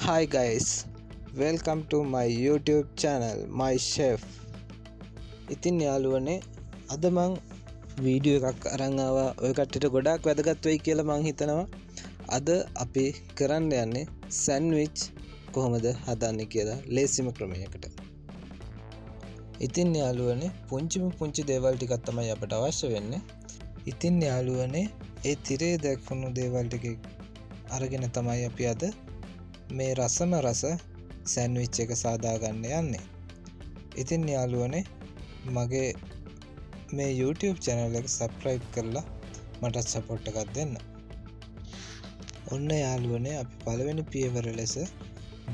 Hi guys, welcome to my YouTube channel, my chef. ඉතින් යාළුවනේ අද මං වීඩියෝ එකක් අරන් ආවා ඔය කට්ටියට ගොඩාක් වැදගත් වෙයි කියලා මං හිතනවා. අද අපි කරන්න යන්නේ සෑන්ඩ්විච් කොහොමද හදන්නේ කියලා ලේසිම ක්‍රමයකට. ඉතින් යාළුවනේ පුංචි දේවල් ටිකක් තමයි අපට අවශ්‍ය වෙන්නේ. ඉතින් යාළුවනේ ඒ තිරේ දැක්වුණු දේවල් ටික අරගෙන තමයි අපි අද මේ රසම රස සෑන්ඩ්විච් එක සාදා ගන්න යන්නේ. ඉතින් යාළුවනේ මගේ මේ YouTube channel එක subscribe කරලා මට support එකක් දෙන්න. ඔන්න යාළුවනේ අපි පළවෙනි පියවර ලෙස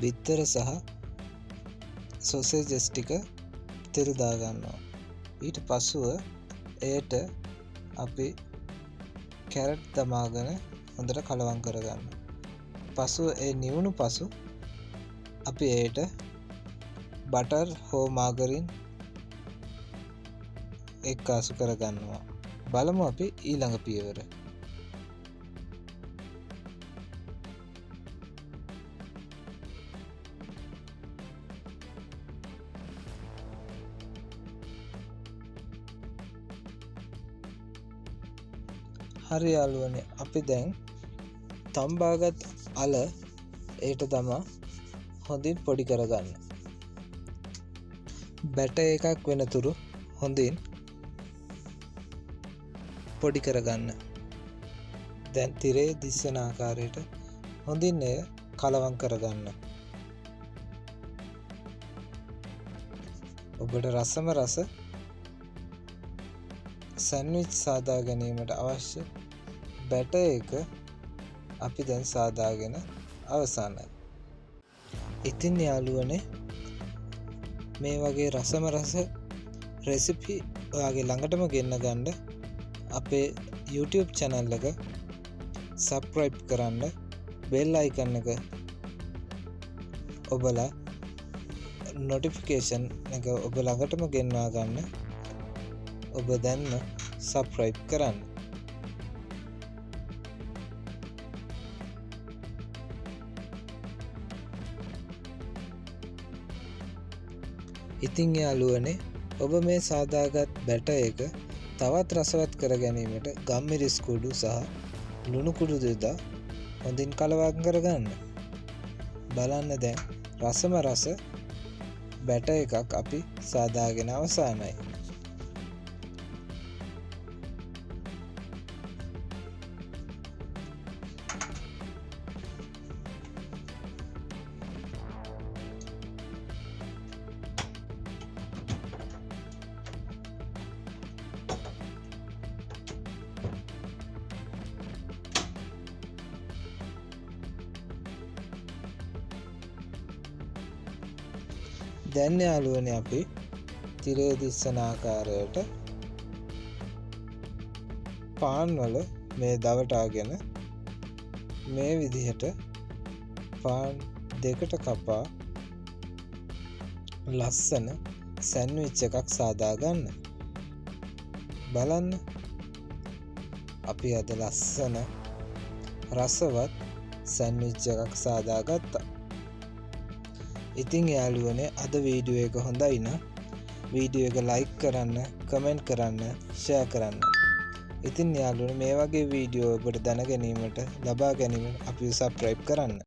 බිත්තර සහ sausages ටික තිර දා ගන්නවා. ඊට පස්සුව එයට අපි කැරට් දමාගෙන හොඳට කලවම් කරගන්න. පසුව ඒ නිවුණු පසු අපි එයට බටර් හෝ මාගරින් එක්කාසු කරගන්නවා. බලමු අපි ඊළඟ පියවර. හරි යාළුවනේ අපි දැන් තම්බාගත් අල ඒට තමා හොඳින් පොඩි කරගන්න. බැට එකක් වෙනතුරු හොඳින් පොඩි කරගන්න. දැන් තිරේ දිස්සන ආකාරයට හොඳින් එය කලවම් කරගන්න. ඔබට රසම රස සෑන්ඩ්විච් සාදා ගැනීමට අවශ්‍ය බැට එක අපි දැන් සාදාගෙන අවසానයි. ඉතින් යාළුවනේ මේ වගේ රසම රස රෙසිපි ඔයාගේ ළඟටම ගෙන්න ගන්න අපේ YouTube channel එක subscribe කරන්න, bell icon එක ඔබලා notification එක ඔබ ළඟටම ගෙන්වා ගන්න ඔබ දැන්ම subscribe කරන්න. ඉතින් යාළුවනේ ඔබ මේ සාදාගත් බැට එක තවත් රසවත් කර ගැනීමට ගම්මිරිස් කුඩු සහ ලුණු කුඩු දෙදා හොඳින් කලවම් කරගන්න. බලන්න දැන් රසම රස බැට එකක් අපි සාදාගෙන අවසానයි. දැන් යාළුවනේ අපි තිරේ දිස්සන ආකාරයට පාන් වල මේ දවටාගෙන මේ විදිහට පාන් දෙකට කපා ලස්සන සෑන්ඩ්විච් එකක් සාදා ගන්න. බලන්න අපි අද ලස්සන රසවත් සෑන්ඩ්විච් එකක් සාදා ගත්තා. ඉතින් යාළුවනේ අද වීඩියෝ එක හොඳයි නම් වීඩියෝ එක like කරන්න, comment කරන්න, share කරන්න. ඉතින් යාළුවනේ මේ වගේ වීඩියෝ ඔබට දැන ගැනීමට ලබා ගැනීමට අපිව subscribe කරන්න.